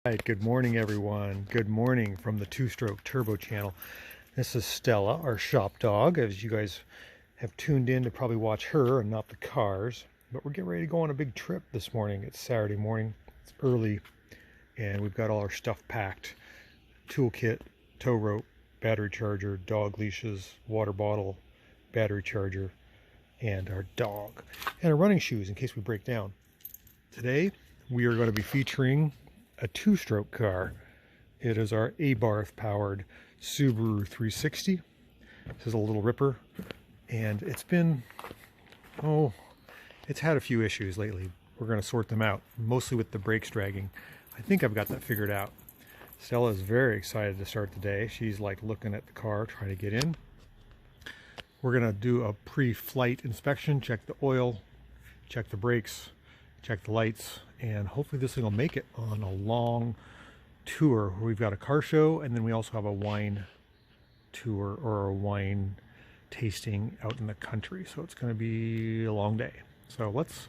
Right, good morning everyone. Good morning from the Two-Stroke Turbo channel. This is Stella, our shop dog, as you guys have tuned in to probably watch her and not the cars. But we're getting ready to go on a big trip this morning. It's Saturday morning, it's early, and we've got all our stuff packed. Toolkit, tow rope, battery charger, dog leashes, water bottle, battery charger, and our dog. And our running shoes in case we break down. Today we are going to be featuring a two-stroke car. It is our Abarth powered Subaru 360. This is a little ripper, and it's been, it's had a few issues lately. We're going to sort them out, mostly with the brakes dragging. I think I've got that figured out. Stella is very excited to start the day. She's like looking at the car, trying to get in. We're going to do a pre-flight inspection, check the oil, check the brakes, check the lights, and hopefully this thing will make it on a long tour. We've got a car show, and then we also have a wine tour or a wine tasting out in the country. So it's going to be a long day. So let's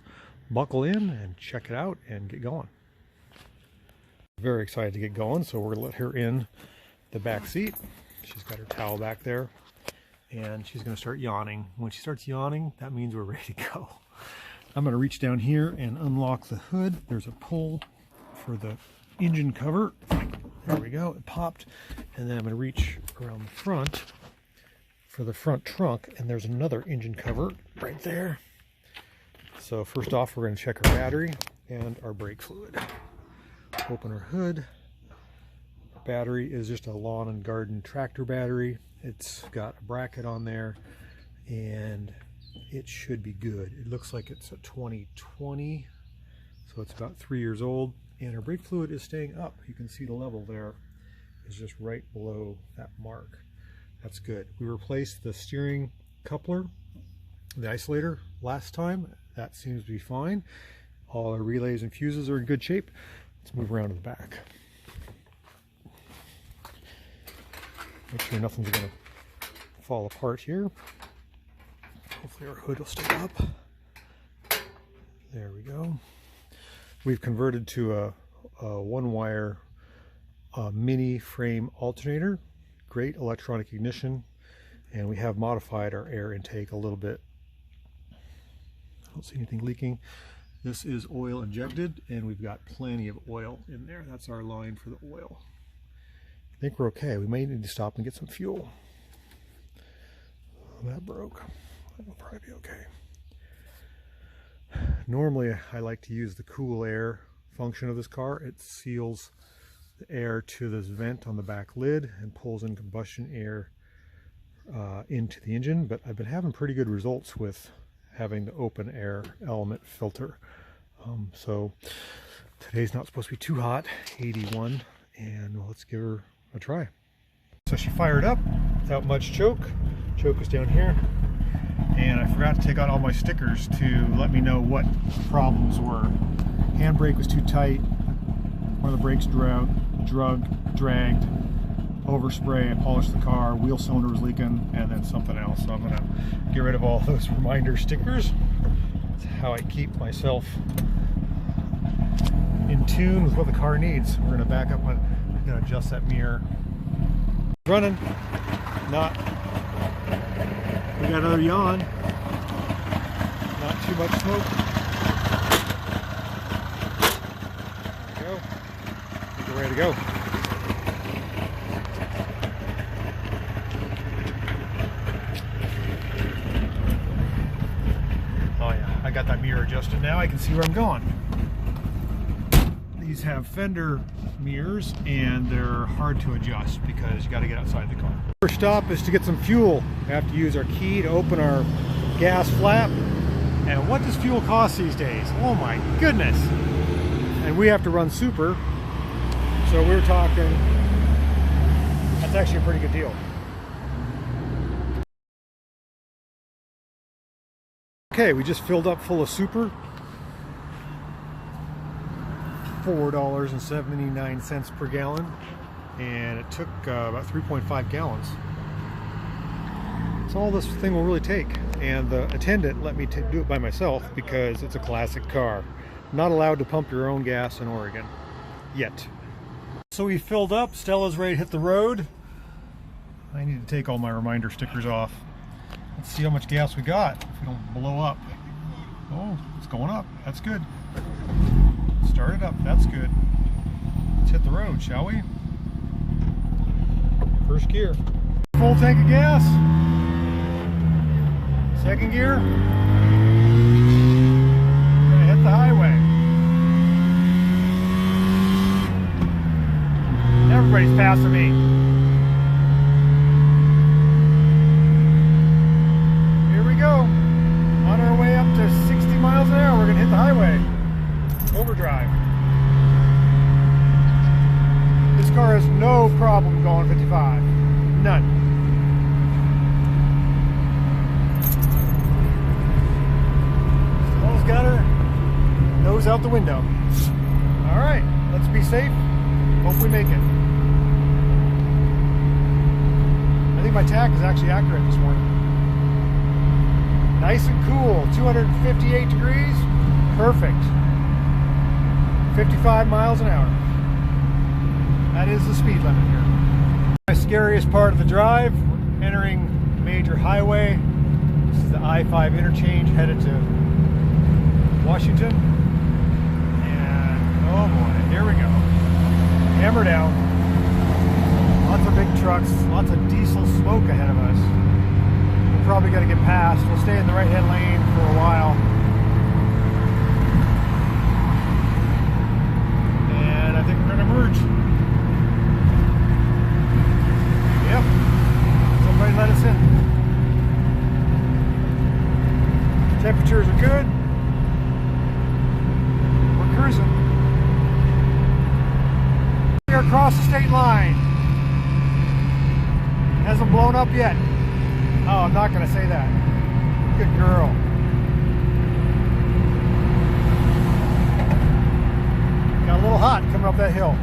buckle in and check it out and get going. Very excited to get going, so we're going to let her in the back seat. She's got her towel back there, and she's going to start yawning. When she starts yawning, that means we're ready to go. I'm going to reach down here and unlock the hood. There's a pull for the engine cover. There we go, it popped. And then I'm going to reach around the front for the front trunk, and there's another engine cover right there. So first off, we're going to check our battery and our brake fluid. Open our hood. Our battery is just a lawn and garden tractor battery. It's got a bracket on there, and it should be good. It looks like it's a 2020, so it's about 3 years old, and our brake fluid is staying up. You can see the level there is just right below that mark. That's good. We replaced the steering coupler, the isolator, last time. That seems to be fine. All our relays and fuses are in good shape. Let's move around to the back. Make sure nothing's going to fall apart here. Hopefully our hood will stay up. There we go. We've converted to a one-wire mini frame alternator. Great electronic ignition, and we have modified our air intake a little bit. I don't see anything leaking. This is oil injected, and we've got plenty of oil in there. That's our line for the oil. I think we're okay. We may need to stop and get some fuel. That broke. That'll probably be okay. Normally I like to use the cool air function of this car. It seals the air to this vent on the back lid and pulls in combustion air into the engine, but I've been having pretty good results with having the open air element filter. So today's not supposed to be too hot, 81, and let's give her a try. So she fired up without much choke. Choke is down here, and I forgot to take out all my stickers to let me know what problems were. Handbrake was too tight, one of the brakes dragged, overspray and polished the car, wheel cylinder was leaking, and then something else. So I'm going to get rid of all those reminder stickers. That's how I keep myself in tune with what the car needs. We're going to back up, I'm going to adjust that mirror. Running, not. We got another yawn. Not too much smoke. There we go. I think we're ready to go. Oh yeah, I got that mirror adjusted now. I can see where I'm going. These have fender mirrors, and they're hard to adjust because you got to get outside the car. First stop is to get some fuel. We have to use our key to open our gas flap. And what does fuel cost these days? Oh my goodness. And we have to run super. So we're talking, that's actually a pretty good deal. Okay, we just filled up full of super. $4.79 per gallon, and it took about 3.5 gallons. That's all this thing will really take, and the attendant let me do it by myself because it's a classic car. Not allowed to pump your own gas in Oregon yet. So we filled up. Stella's ready to hit the road. I need to take all my reminder stickers off. Let's see how much gas we got if we don't blow up. Oh, it's going up. That's good. Start it up. That's good. Let's hit the road, shall we? First gear. Full tank of gas. Second gear. We're gonna hit the highway. Everybody's passing me. Here we go. On our way up to 60 miles an hour, we're gonna hit the highway. Overdrive. This car has no problem going 55. None. Stella's got her nose out the window. All right, let's be safe. Hope we make it. I think my tach is actually accurate this morning. Nice and cool, 258 degrees, perfect. 55 miles an hour. That is the speed limit here. My scariest part of the drive, entering major highway. This is the I-5 interchange headed to Washington. And oh boy, here we go. Hammer down. Lots of big trucks, lots of diesel smoke ahead of us. We're probably going to get past. We'll stay in the right-hand lane for a while. And I think we're going to merge. Yep. Somebody let us in. Temperatures are good. We're cruising. We are across the state line. Hasn't blown up yet. Oh, I'm not going to say that. Good girl. Got a little hot coming up that hill.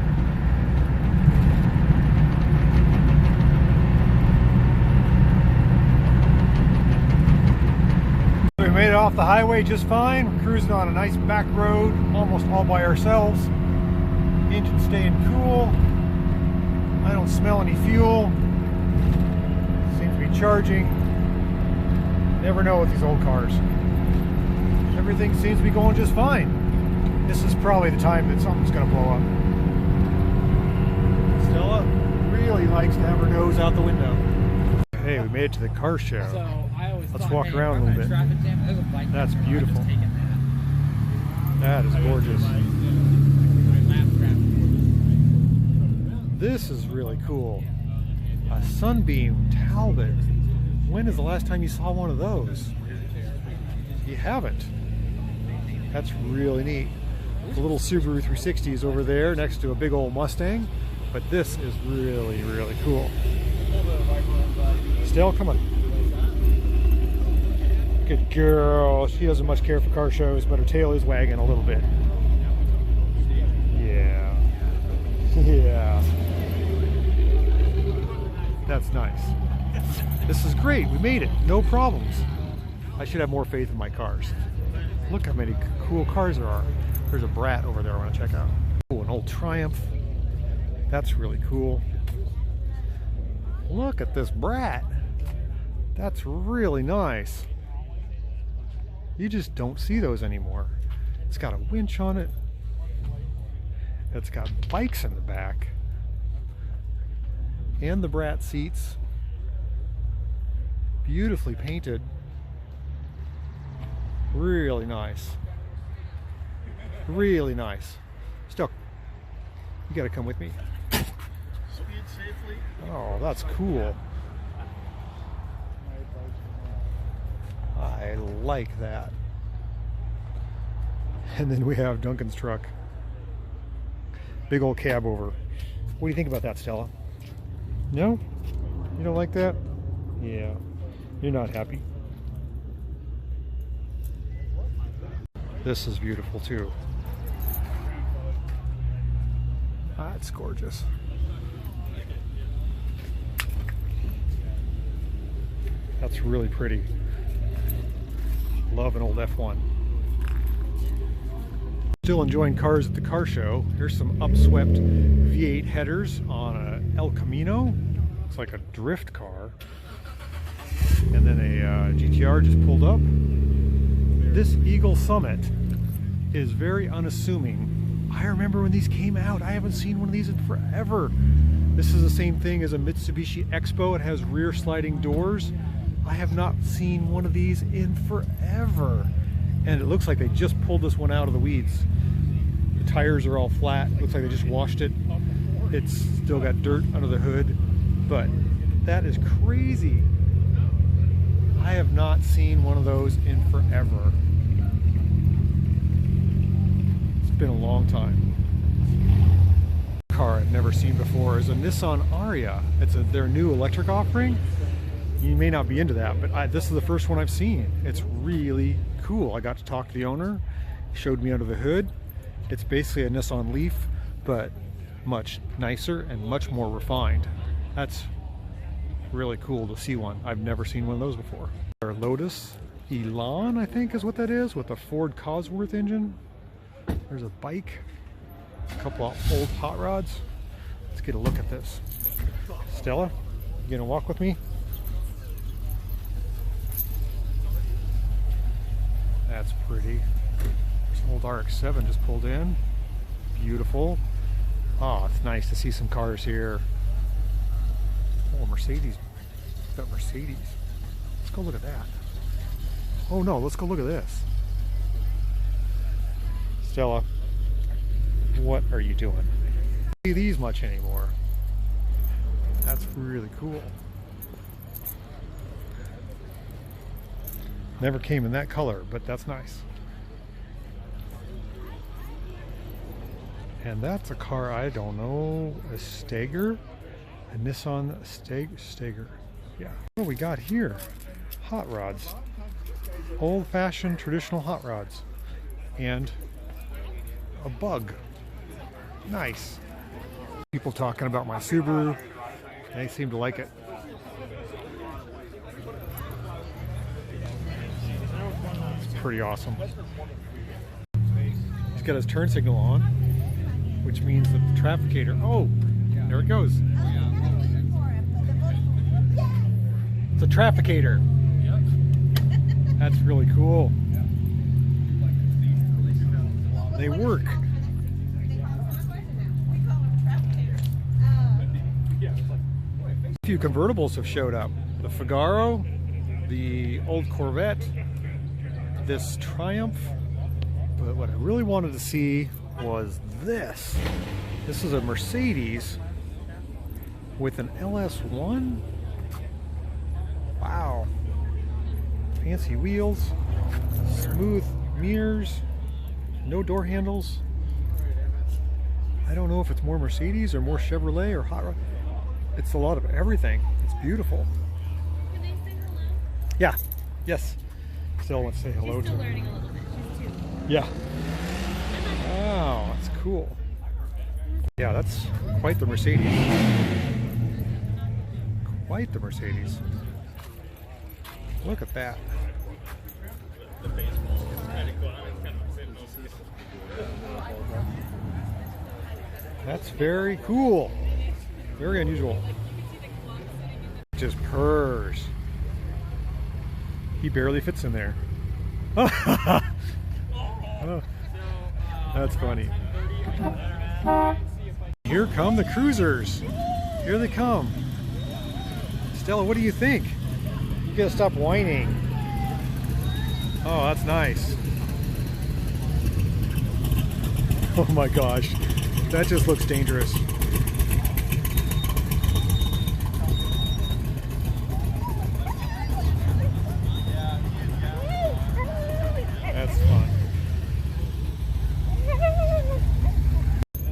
We made it off the highway just fine. We're cruising on a nice back road, almost all by ourselves. Engine staying cool. I don't smell any fuel. Seems to be charging. Never know with these old cars. Everything seems to be going just fine. This is probably the time that something's going to blow up. Stella really likes to have her nose out the window. Hey, we made it to the car show. Let's walk around a little bit. That's beautiful. That is gorgeous. This is really cool. A Sunbeam Talbot. When is the last time you saw one of those? You haven't. That's really neat. The little Subaru 360 is over there next to a big old Mustang, but this is really, really cool. Stell, come on. Good girl. She doesn't much care for car shows, but her tail is wagging a little bit. Yeah. Yeah. That's nice. This is great. We made it. No problems. I should have more faith in my cars. Look how many cool cars there are. There's a Brat over there I want to check out. Oh, an old Triumph. That's really cool. Look at this Brat. That's really nice. You just don't see those anymore. It's got a winch on it. It's got bikes in the back. And the Brat seats. Beautifully painted. Really nice. Really nice. Still, you gotta come with me. Speed safely. Oh, that's cool. I like that. And then we have Duncan's truck. Big old cab over. What do you think about that, Stella? No? You don't like that? Yeah. You're not happy. This is beautiful too. That's gorgeous. That's really pretty. Love an old F1. Still enjoying cars at the car show. Here's some upswept V8 headers on a El Camino. Looks like a drift car. And then a GTR just pulled up. This Eagle Summit is very unassuming. I remember when these came out. I haven't seen one of these in forever. This is the same thing as a Mitsubishi Expo. It has rear sliding doors. I have not seen one of these in forever. And it looks like they just pulled this one out of the weeds. The tires are all flat. Looks like they just washed it. It's still got dirt under the hood, but that is crazy. I have not seen one of those in forever. It's been a long time. Car I've never seen before is a Nissan Ariya. It's their new electric offering. You may not be into that, but this is the first one I've seen. It's really cool. I got to talk to the owner, showed me under the hood. It's basically a Nissan Leaf, but much nicer and much more refined. That's really cool to see one. I've never seen one of those before. Our Lotus Elan, I think is what that is, with a Ford Cosworth engine. There's a bike, a couple of old hot rods. Let's get a look at this. Stella, you gonna walk with me? That's pretty. There's an old RX-7 just pulled in. Beautiful. Oh, it's nice to see some cars here. Oh, Mercedes. Got Mercedes. Let's go look at that. Oh no, let's go look at this. Stella, what are you doing? I don't see these much anymore. That's really cool. Never came in that color, but that's nice. And that's a car, I don't know, a Steger? A Nissan Steger. Yeah. What do we got here? Hot rods. Old-fashioned traditional hot rods. And a bug. Nice. People talking about my Subaru. They seem to like it. Pretty awesome. He's got his turn signal on, which means that the trafficator, oh, there it goes. It's a trafficator. That's really cool. They work. A few convertibles have showed up. The Figaro, the old Corvette, this Triumph, but what I really wanted to see was this. This is a Mercedes with an LS1. Wow. Fancy wheels, smooth mirrors, no door handles. I don't know if it's more Mercedes or more Chevrolet or hot rod. It's a lot of everything. It's beautiful. Can I say hello? Yeah. Yes. Still want to say hello She's still to her. learning a little bit. She's 2. Yeah. Wow, that's cool. Yeah, that's quite the Mercedes. Quite the Mercedes. Look at that. That's very cool. Very unusual. Just purrs. He barely fits in there. Oh, that's funny. Here come the cruisers. Here they come. Stella, what do you think? You gotta stop whining. Oh, that's nice. Oh my gosh. That just looks dangerous. That's fun.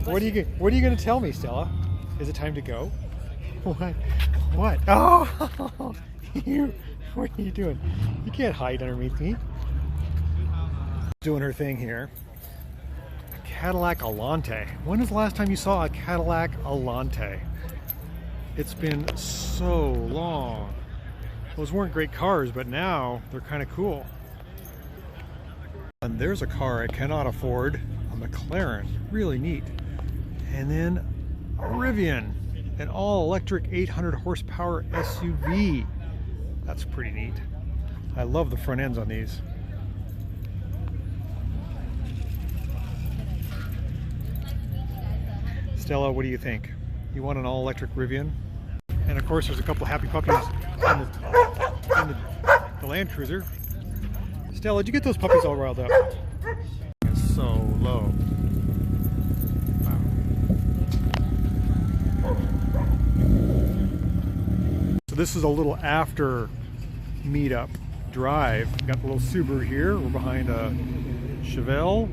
What are you going to tell me, Stella? Is it time to go? What? What? Oh, what are you doing? You can't hide underneath me. Doing her thing here. A Cadillac Alante. When was the last time you saw a Cadillac Alante? It's been so long. Those weren't great cars, but now they're kind of cool. And there's a car I cannot afford, a McLaren, really neat. And then a Rivian, an all-electric 800 horsepower SUV. That's pretty neat. I love the front ends on these. Stella, what do you think? You want an all-electric Rivian? And of course, there's a couple happy puppies in the Land Cruiser. Stella, did you get those puppies all riled up? It's so low. Wow. So this is a little after meetup drive. Got the little Subaru here. We're behind a Chevelle.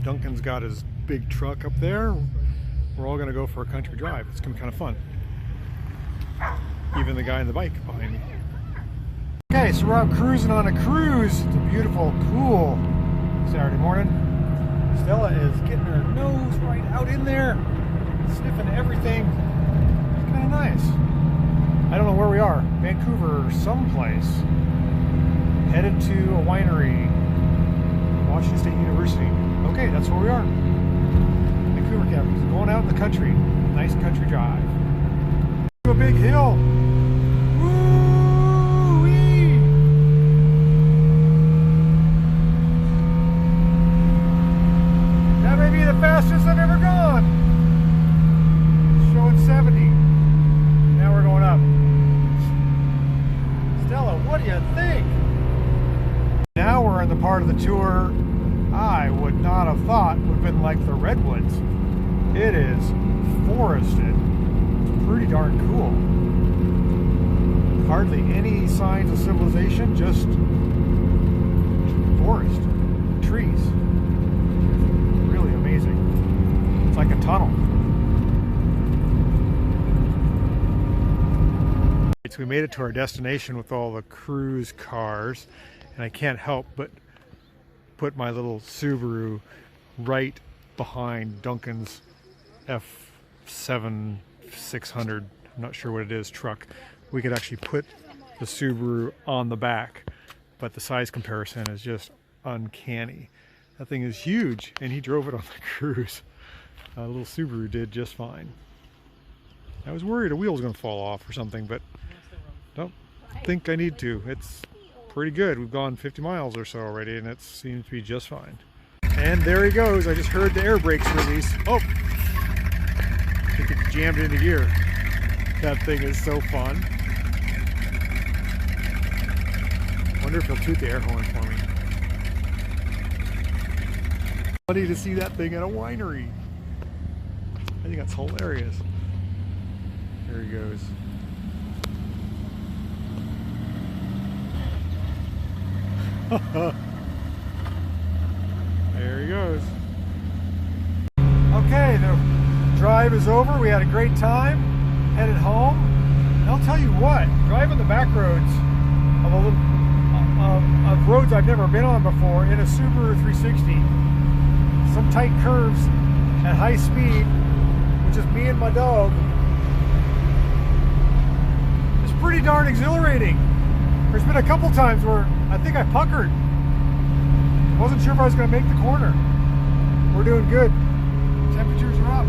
Duncan's got his big truck up there. We're all going to go for a country drive. It's going to be kind of fun. Even the guy on the bike behind me. Okay, so we're out cruising on a cruise. It's a beautiful, cool Saturday morning. Stella is getting her nose right out in there, sniffing everything. It's kind of nice. I don't know where we are. Vancouver, someplace. Headed to a winery. Washington State University. Okay, that's where we are. Vancouver cabins. Going out in the country. Nice country drive. To a big hill. Woo-wee! That may be the fastest I've ever gone. Showing 70. Now we're going up. Stella, what do you think? Now we're in the part of the tour I would not have thought would have been like the Redwoods. It is forested. It's pretty darn cool. Hardly any signs of civilization, just forest, trees. Really amazing. It's like a tunnel. So we made it to our destination with all the cruise cars, and I can't help but put my little Subaru right behind Duncan's F7 600, I'm not sure what it is, truck. We could actually put the Subaru on the back, but the size comparison is just uncanny. That thing is huge, and he drove it on the cruise. A little Subaru did just fine. I was worried a wheel was going to fall off or something, but don't think I need to. It's pretty good. We've gone 50 miles or so already, and it seems to be just fine. And there he goes. I just heard the air brakes release. Oh! I think it jammed into gear. That thing is so fun. Wonder if he'll toot the air horn for me. Funny to see that thing at a winery. I think that's hilarious. There he goes. There he goes. Okay, the drive is over. We had a great time. Headed home. And I'll tell you what, driving the back roads of roads I've never been on before in a Subaru 360, some tight curves at high speed, with just me and my dog, it's pretty darn exhilarating. There's been a couple times where I think I puckered. Wasn't sure if I was going to make the corner. We're doing good. Temperatures are up.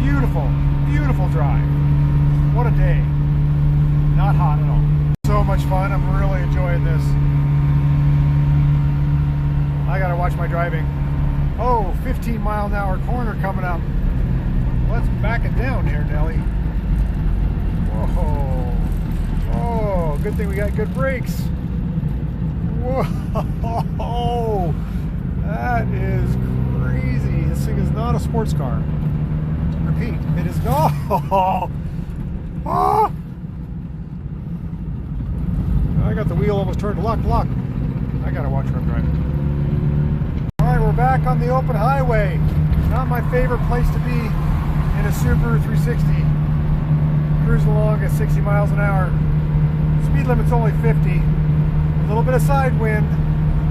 Beautiful, beautiful drive. What a day. Not hot at all. So much fun. I'm really enjoying this. I gotta watch my driving. Oh, 15-mile-an-hour corner coming up. Let's back it down here, Nelly. Whoa. Oh, good thing we got good brakes. Whoa. That is crazy. This thing is not a sports car. Repeat, it is not. Oh. I got the wheel almost turned. Lock. I gotta watch where I'm driving. Alright, we're back on the open highway. Not my favorite place to be in a Subaru 360. Cruising along at 60 miles an hour. Speed limit's only 50. A little bit of side wind.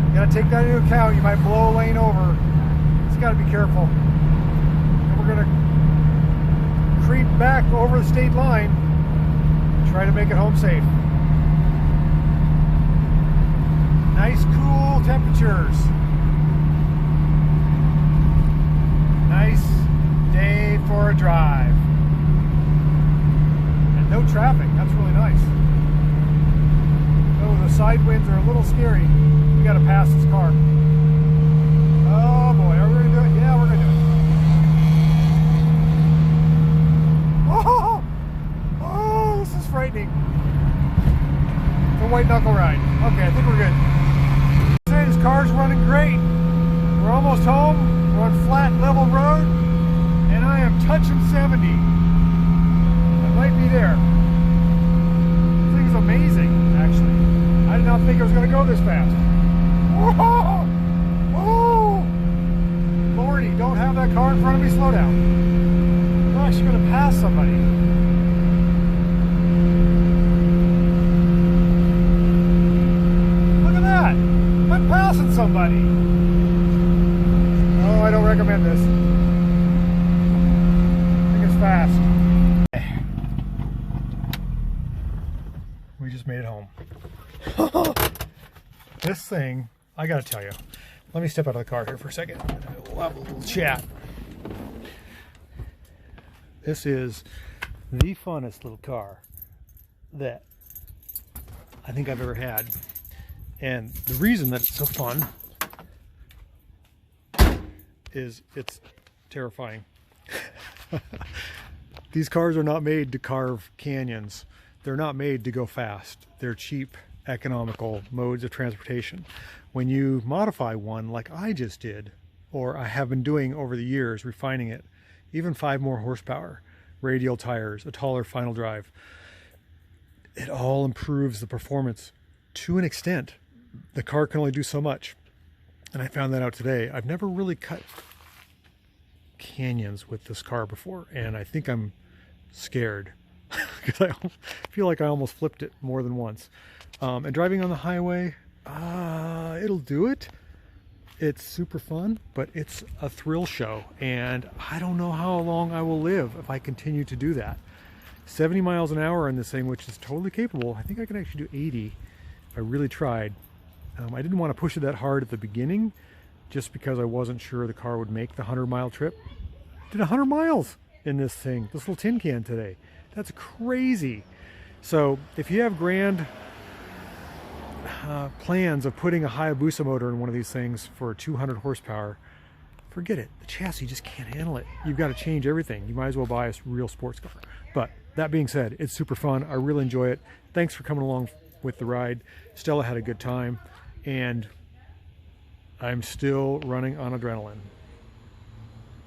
You gotta take that into account. You might blow a lane over. Just gotta be careful. And we're gonna creep back over the state line. Try to make it home safe. Nice, cool temperatures. Nice day for a drive. And no traffic, that's really nice. Oh, the side winds are a little scary. We gotta pass this car. Oh boy, are we gonna do it? Yeah, we're gonna do it. Oh, oh, this is frightening. It's a white knuckle ride. Okay, I think we're good. This car's running great. We're almost home. We're on flat, level road, and I am touching 70. I might be there. This thing's amazing, actually. I did not think it was going to go this fast. Whoa! Whoa! Lordy, don't have that car in front of me. Slow down. I'm actually going to pass somebody. Look at that! I'm passing somebody. Oh, I don't recommend this. I think it's fast. We just made it home. This thing, I gotta tell you, let me step out of the car here for a second. We'll have a little chat. This is the funnest little car that I think I've ever had. And the reason that it's so fun is it's terrifying. These cars are not made to carve canyons. They're not made to go fast. They're cheap, economical modes of transportation. When you modify one like I just did, or I have been doing over the years, refining it, even 5 more horsepower, radial tires, a taller final drive, it all improves the performance to an extent. The car can only do so much. And I found that out today. I've never really cut canyons with this car before, and I think I'm scared because I feel like I almost flipped it more than once. And driving on the highway, it'll do it. It's super fun, but it's a thrill show, and I don't know how long I will live if I continue to do that. 70 miles an hour on this thing, which is totally capable. I think I can actually do 80 if I really tried. I didn't want to push it that hard at the beginning just because I wasn't sure the car would make the 100-mile trip. Did 100 miles in this thing, this little tin can today. That's crazy. So if you have grand plans of putting a Hayabusa motor in one of these things for 200 horsepower, forget it. The chassis just can't handle it. You've got to change everything. You might as well buy a real sports car. But that being said, it's super fun. I really enjoy it. Thanks for coming along with the ride. Stella had a good time, and I'm still running on adrenaline.